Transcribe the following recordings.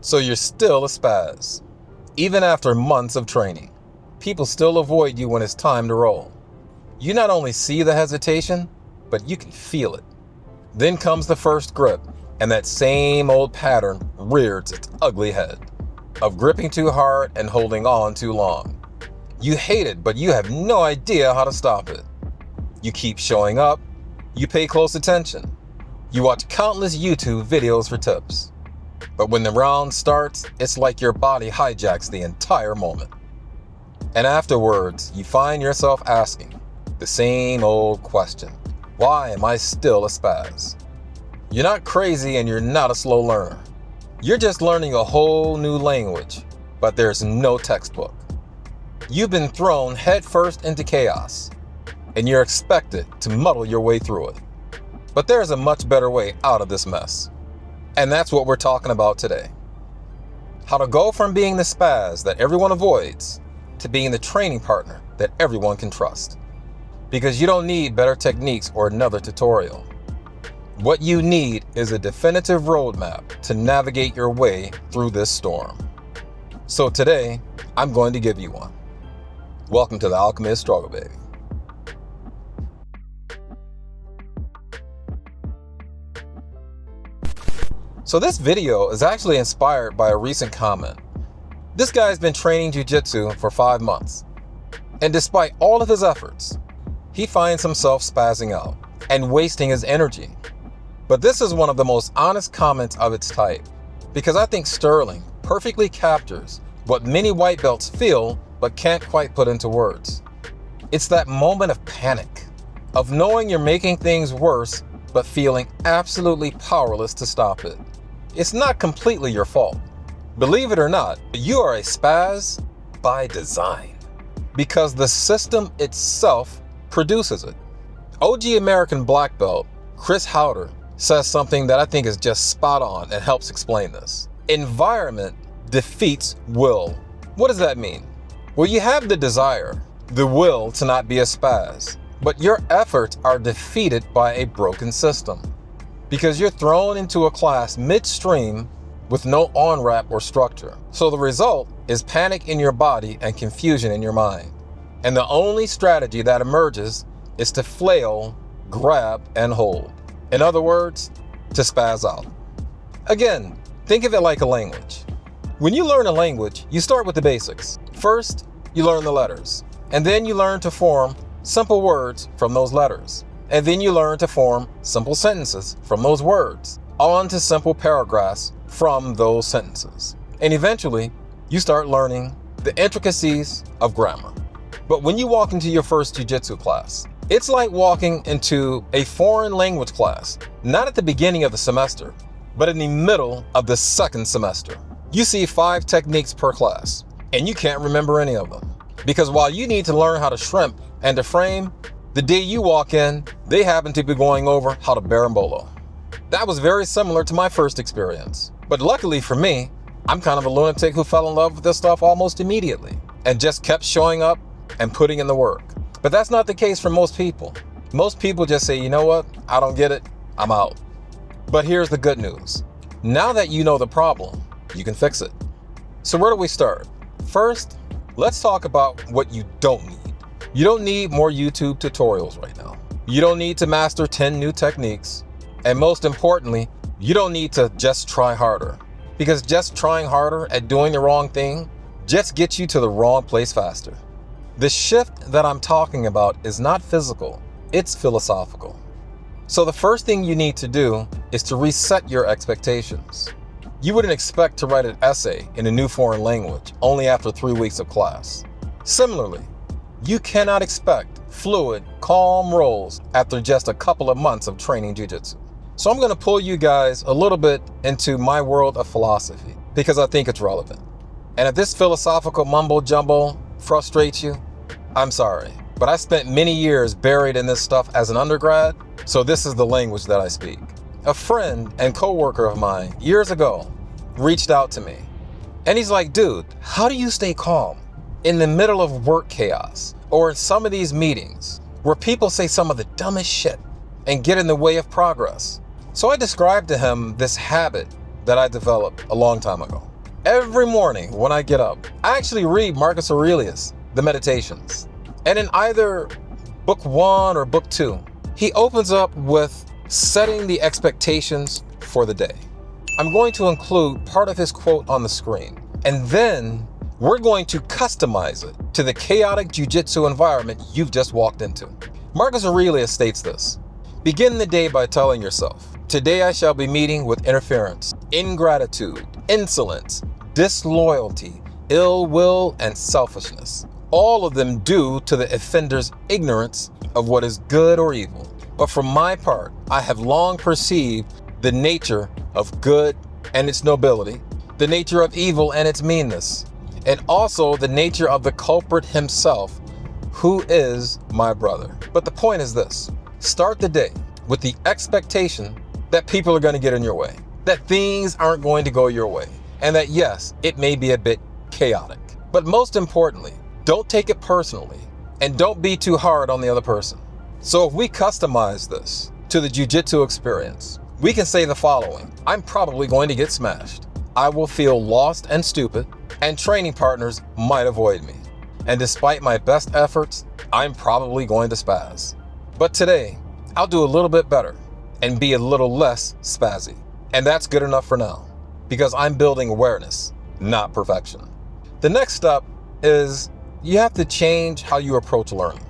So you're still a spaz. Even after months of training, people still avoid you when it's time to roll. You not only see the hesitation, but you can feel it. Then comes the first grip, and that same old pattern rears its ugly head of gripping too hard and holding on too long. You hate it, but you have no idea how to stop it. You keep showing up, you pay close attention, you watch countless YouTube videos for tips. But when the round starts, it's like your body hijacks the entire moment. And afterwards, you find yourself asking the same old question. Why am I still a spaz? You're not crazy and you're not a slow learner. You're just learning a whole new language, but there's no textbook. You've been thrown headfirst into chaos, and you're expected to muddle your way through it. But there's a much better way out of this mess. And that's what we're talking about today. How to go from being the spaz that everyone avoids to being the training partner that everyone can trust. Because you don't need better techniques or another tutorial. What you need is a definitive roadmap to navigate your way through this storm. So today, I'm going to give you one. Welcome to the Alchemist Struggle, baby. So this video is actually inspired by a recent comment. This guy's been training Jiu-Jitsu for 5 months. And despite all of his efforts, he finds himself spazzing out and wasting his energy. But this is one of the most honest comments of its type, because I think Sterling perfectly captures what many white belts feel but can't quite put into words. It's that moment of panic, of knowing you're making things worse but feeling absolutely powerless to stop it. It's not completely your fault. Believe it or not, you are a spaz by design, because the system itself produces it. OG American black belt Chris Howder says something that I think is just spot on and helps explain this. Environment defeats will. What does that mean? Well, you have the desire, the will to not be a spaz, but your efforts are defeated by a broken system because you're thrown into a class midstream with no on-ramp or structure. So the result is panic in your body and confusion in your mind. And the only strategy that emerges is to flail, grab, and hold. In other words, to spaz out. Again, think of it like a language. When you learn a language, you start with the basics. First, you learn the letters, and then you learn to form simple words from those letters. And then you learn to form simple sentences from those words, on to simple paragraphs from those sentences. And eventually, you start learning the intricacies of grammar. But when you walk into your first jiu-jitsu class, it's like walking into a foreign language class, not at the beginning of the semester, but in the middle of the second semester. You see 5 techniques per class, and you can't remember any of them. Because while you need to learn how to shrimp and to frame, the day you walk in, they happen to be going over how to berimbolo. That was very similar to my first experience. But luckily for me, I'm kind of a lunatic who fell in love with this stuff almost immediately and just kept showing up and putting in the work. But that's not the case for most people. Most people just say, you know what, I don't get it, I'm out. But here's the good news. Now that you know the problem, you can fix it. So where do we start? First, let's talk about what you don't need. You don't need more YouTube tutorials right now. You don't need to master 10 new techniques. And most importantly, you don't need to just try harder. Because just trying harder at doing the wrong thing just gets you to the wrong place faster. The shift that I'm talking about is not physical, it's philosophical. So the first thing you need to do is to reset your expectations. You wouldn't expect to write an essay in a new foreign language only after 3 weeks of class. Similarly, you cannot expect fluid, calm rolls after just a couple of months of training jiu-jitsu. So I'm going to pull you guys a little bit into my world of philosophy because I think it's relevant. And if this philosophical mumbo jumbo frustrates you, I'm sorry, but I spent many years buried in this stuff as an undergrad, so this is the language that I speak. A friend and coworker of mine years ago reached out to me, and he's like, dude, how do you stay calm in the middle of work chaos or in some of these meetings where people say some of the dumbest shit and get in the way of progress? So I described to him this habit that I developed a long time ago. Every morning when I get up, I actually read Marcus Aurelius, the Meditations. And in either book 1 or book 2, he opens up with setting the expectations for the day. I'm going to include part of his quote on the screen, and then we're going to customize it to the chaotic jiu-jitsu environment you've just walked into. Marcus Aurelius states this: begin the day by telling yourself, today I shall be meeting with interference, ingratitude, insolence, disloyalty, ill will, and selfishness. All of them due to the offender's ignorance of what is good or evil. But for my part, I have long perceived the nature of good and its nobility, the nature of evil and its meanness, and also the nature of the culprit himself, who is my brother. But the point is this: start the day with the expectation that people are going to get in your way, that things aren't going to go your way, and that yes, it may be a bit chaotic. But most importantly, don't take it personally and don't be too hard on the other person. So if we customize this to the jiu-jitsu experience, we can say the following: I'm probably going to get smashed. I will feel lost and stupid, and training partners might avoid me. And despite my best efforts, I'm probably going to spaz. But today, I'll do a little bit better and be a little less spazzy. And that's good enough for now, because I'm building awareness, not perfection. The next step is you have to change how you approach learning.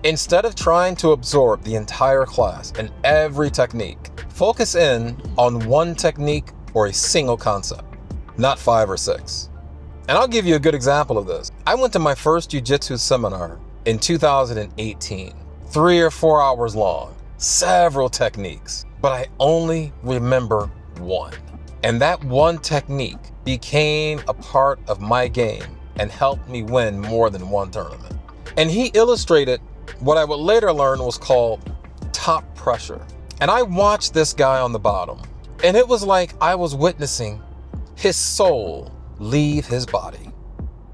Instead of trying to absorb the entire class and every technique, focus in on one technique or a single concept, not 5 or 6. And I'll give you a good example of this. I went to my first jiu-jitsu seminar in 2018, 3 or 4 hours long, several techniques, but I only remember one. And that one technique became a part of my game and helped me win more than one tournament. And he illustrated what I would later learn was called top pressure. And I watched this guy on the bottom, and it was like I was witnessing his soul leave his body.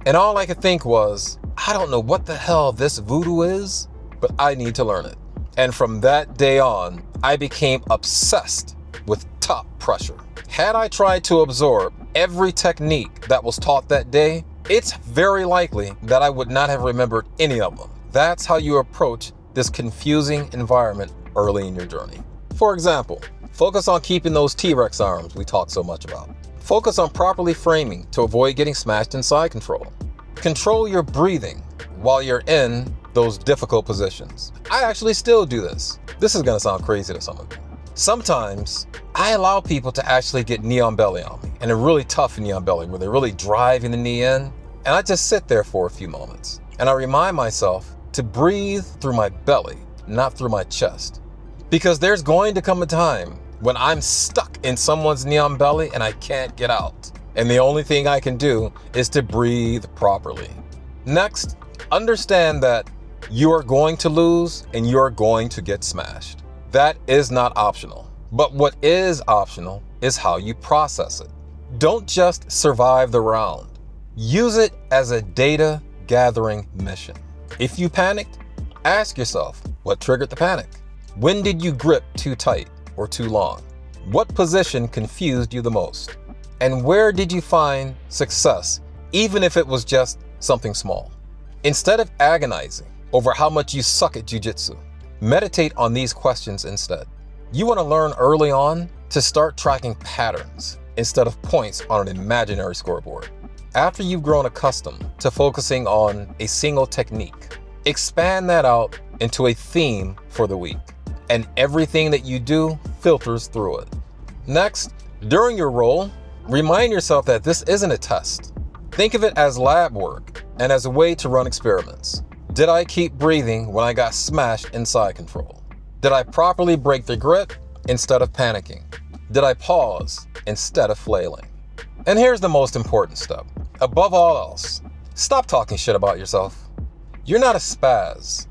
And all I could think was, I don't know what the hell this voodoo is, but I need to learn it. And from that day on, I became obsessed with top pressure. Had I tried to absorb every technique that was taught that day, it's very likely that I would not have remembered any of them. That's how you approach this confusing environment early in your journey. For example, focus on keeping those T-Rex arms we talked so much about. Focus on properly framing to avoid getting smashed in side control. Control your breathing while you're in those difficult positions. I actually still do this. This is gonna sound crazy to some of you. Sometimes I allow people to actually get knee on belly on me, and a really tough knee on belly where they're really driving the knee in, and I just sit there for a few moments. And I remind myself to breathe through my belly, not through my chest. Because there's going to come a time when I'm stuck in someone's knee on belly and I can't get out. And the only thing I can do is to breathe properly. Next, understand that you are going to lose and you are going to get smashed. That is not optional. But what is optional is how you process it. Don't just survive the round. Use it as a data gathering mission. If you panicked, ask yourself, what triggered the panic? When did you grip too tight or too long? What position confused you the most? And where did you find success, even if it was just something small? Instead of agonizing over how much you suck at jiu-jitsu, meditate on these questions instead. You want to learn early on to start tracking patterns instead of points on an imaginary scoreboard. After you've grown accustomed to focusing on a single technique, expand that out into a theme for the week, and everything that you do filters through it. Next, during your roll, remind yourself that this isn't a test. Think of it as lab work and as a way to run experiments. Did I keep breathing when I got smashed in side control? Did I properly break the grip instead of panicking? Did I pause instead of flailing? And here's the most important step. Above all else, stop talking shit about yourself. You're not a spaz.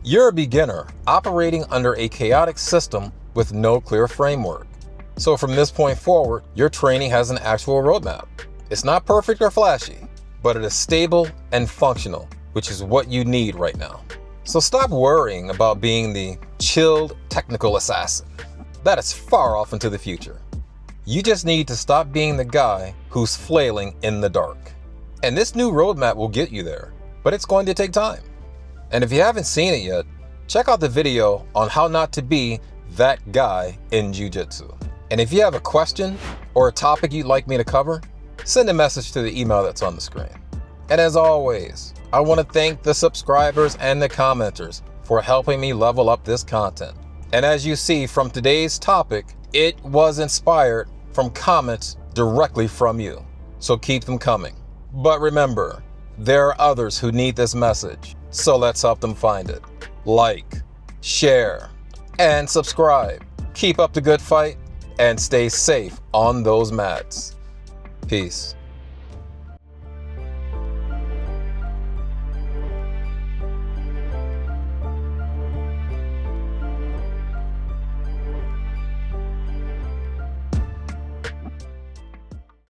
You're a beginner operating under a chaotic system with no clear framework. So from this point forward, your training has an actual roadmap. It's not perfect or flashy, but it is stable and functional, which is what you need right now. So stop worrying about being the chilled technical assassin. That is far off into the future. You just need to stop being the guy who's flailing in the dark. And this new roadmap will get you there, but it's going to take time. And if you haven't seen it yet, check out the video on how not to be that guy in Jiu-Jitsu. And if you have a question or a topic you'd like me to cover, send a message to the email that's on the screen. And as always, I want to thank the subscribers and the commenters for helping me level up this content. And as you see from today's topic, it was inspired from comments directly from you. So keep them coming. But remember, there are others who need this message, so let's help them find it. Like, share, and subscribe. Keep up the good fight and stay safe on those mats. Peace.